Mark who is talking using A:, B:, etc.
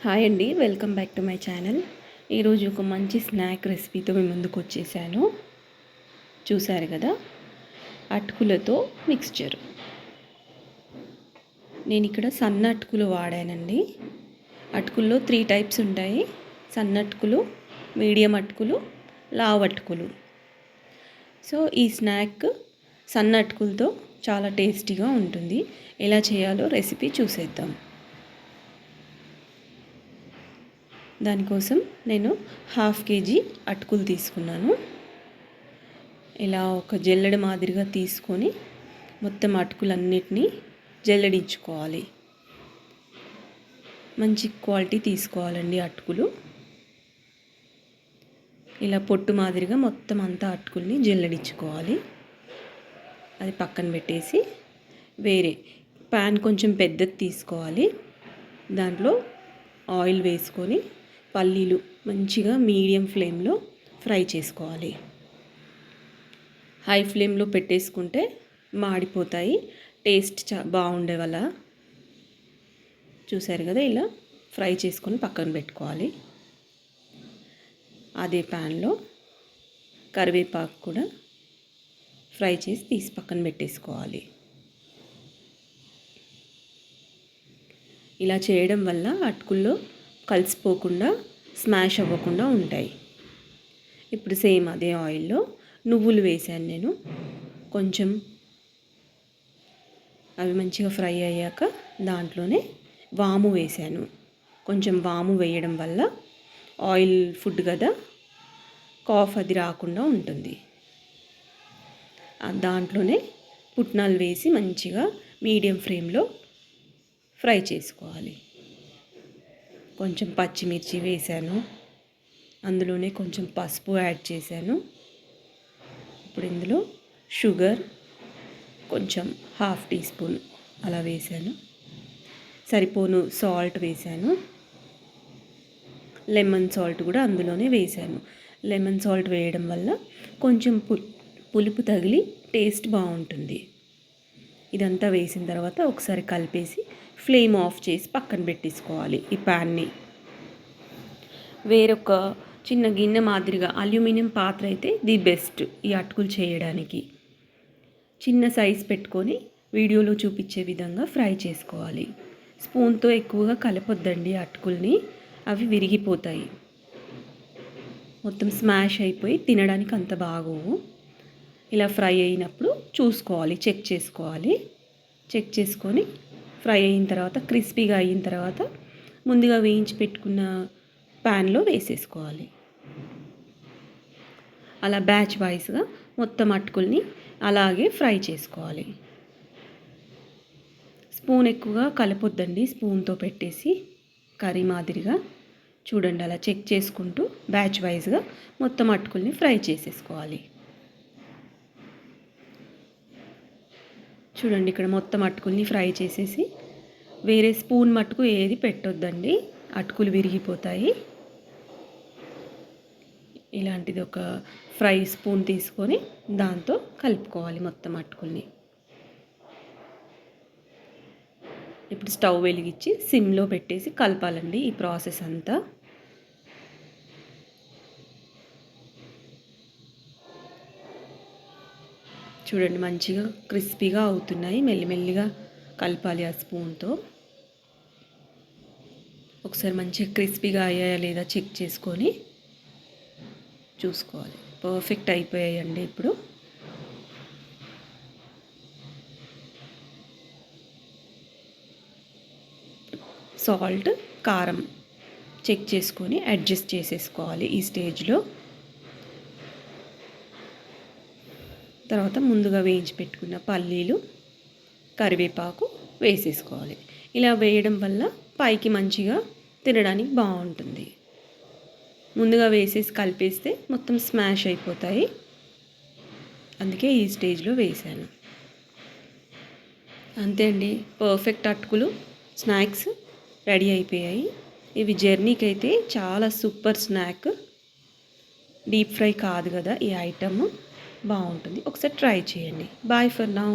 A: Hi అండి, welcome back to my channel. ఈరోజు ఒక మంచి స్నాక్ రెసిపీతో మీ ముందుకు వచ్చేసాను. చూసారు కదా, అటుకులతో మిక్స్చర్. నేను ఇక్కడ సన్న అటుకులు వాడానండి. అటుకుల్లో 3 టైప్స్ ఉంటాయి: సన్న అటుకులు, మీడియం అటుకులు, లావు అటుకులు. సో ఈ స్నాక్ సన్న అటుకులతో చాలా టేస్టీగా ఉంటుంది. ఎలా చేయాలో రెసిపీ చూసేద్దాం. దానికోసం నేను 1/2 kg అటుకులు తీసుకున్నాను. ఇలా ఒక జల్లెడ మాదిరిగా తీసుకొని మొత్తం అటుకులన్నిటినీ జల్లెడించుకోవాలి. మంచి క్వాలిటీ తీసుకోవాలండి అటుకులు. ఇలా పొట్టు మాదిరిగా మొత్తం అంతా అటుకుల్ని జల్లెడించుకోవాలి. అది పక్కన పెట్టేసి వేరే ప్యాన్ కొంచెం పెద్దది తీసుకోవాలి. దాంట్లో ఆయిల్ వేసుకొని పల్లీలు మంచిగా మీడియం ఫ్లేమ్లో ఫ్రై చేసుకోవాలి. హై ఫ్లేమ్లో పెట్టేసుకుంటే మాడిపోతాయి, టేస్ట్ బాగుండే వల్ల. చూసారు కదా, ఇలా ఫ్రై చేసుకొని పక్కన పెట్టుకోవాలి. అదే ప్యాన్లో కరివేపాకు కూడా ఫ్రై చేసి తీసి పక్కన పెట్టేసుకోవాలి. ఇలా చేయడం వల్ల అటుకుల్లో కలిసిపోకుండా స్మాష్ అవ్వకుండా ఉంటాయి. ఇప్పుడు సేమ్ అదే ఆయిల్లో నువ్వులు వేసాను నేను. కొంచెం అవి మంచిగా ఫ్రై అయ్యాక దాంట్లోనే వాము వేసాను. కొంచెం వాము వేయడం వల్ల ఆయిల్ ఫుడ్ కదా, కాఫ్ అది రాకుండా ఉంటుంది. దాంట్లోనే పుట్నాలు వేసి మంచిగా మీడియం ఫ్లేమ్లో ఫ్రై చేసుకోవాలి. కొంచెం పచ్చిమిర్చి వేసాను. అందులోనే కొంచెం పసుపు యాడ్ చేశాను. ఇప్పుడు ఇందులో షుగర్ కొంచెం 1/2 టీ స్పూన్ అలా వేసాను. సరిపోను సాల్ట్ వేసాను. లెమన్ సాల్ట్ కూడా అందులోనే వేసాను. లెమన్ సాల్ట్ వేయడం వల్ల కొంచెం పులుపు తగిలి టేస్ట్ బాగుంటుంది. ఇదంతా వేసిన తర్వాత ఒకసారి కలిపేసి ఫ్లేమ్ ఆఫ్ చేసి పక్కన పెట్టేసుకోవాలి. ఈ ప్యాన్ని వేరొక చిన్న గిన్నె మాదిరిగా అల్యూమినియం పాత్ర అయితే ది బెస్ట్ ఈ అటుకులు చేయడానికి. చిన్న సైజ్ పెట్టుకొని వీడియోలో చూపించే విధంగా ఫ్రై చేసుకోవాలి. స్పూన్తో ఎక్కువగా కలపొద్దండి అటుకుల్ని, అవి విరిగిపోతాయి. మొత్తం స్మాష్ అయిపోయి తినడానికి అంత బాగోవు. ఇలా ఫ్రై అయినప్పుడు చూసుకోవాలి, చెక్ చేసుకోవాలి. చెక్ చేసుకొని ఫ్రై అయిన తర్వాత, క్రిస్పీగా అయిన తర్వాత ముందుగా వేయించి పెట్టుకున్న ప్యాన్లో వేసేసుకోవాలి. అలా బ్యాచ్ వైస్గా మొత్తం అటుకుల్ని అలాగే ఫ్రై చేసుకోవాలి. స్పూన్ ఎక్కువగా కలపొద్దండి, స్పూన్తో పెట్టేసి కర్రీ మాదిరిగా. చూడండి, అలా చెక్ చేసుకుంటూ బ్యాచ్ వైజ్గా మొత్తం అటుకుల్ని ఫ్రై చేసేసుకోవాలి. చూడండి, ఇక్కడ మొత్తం అటుకుల్ని ఫ్రై చేసేసి వేరే స్పూన్ మట్టుకు ఏది పెట్టొద్దండి, అటుకులు విరిగిపోతాయి. ఇలాంటిది ఒక ఫ్రై స్పూన్ తీసుకొని దాంతో కలుపుకోవాలి మొత్తం అటుకుల్ని. ఇప్పుడు స్టవ్ వెలిగించి సిమ్లో పెట్టేసి కలపాలండి ఈ ప్రాసెస్ అంతా. చూడండి, మంచిగా క్రిస్పీగా అవుతున్నాయి. మెల్లిమెల్లిగా కలపాలి ఆ స్పూన్తో. ఒకసారి మంచిగా క్రిస్పీగా అయ్యాయా లేదా చెక్ చేసుకొని చూసుకోవాలి. పర్ఫెక్ట్ అయిపోయాయండి. ఇప్పుడు సాల్ట్, కారం చెక్ చేసుకొని అడ్జస్ట్ చేసేసుకోవాలి ఈ స్టేజ్లో. తర్వాత ముందుగా వేయించి పెట్టుకున్న పల్లీలు, కరివేపాకు వేసేసుకోవాలి. ఇలా వేయడం వల్ల పైకి మంచిగా తినడానికి బాగుంటుంది. ముందుగా వేసేసి కలిపేస్తే మొత్తం స్మాష్ అయిపోతాయి. అందుకే ఈ స్టేజ్లో వేసాను. అంతే అండి, పర్ఫెక్ట్ అటుకులు స్నాక్స్ రెడీ అయిపోయాయి. ఇవి జర్నీకి అయితే చాలా సూపర్ స్నాక్. డీప్ ఫ్రై కాదు కదా ఈ ఐటమ్, బాగుంటుంది. ఒకసారి ట్రై చేయండి. Bye for now.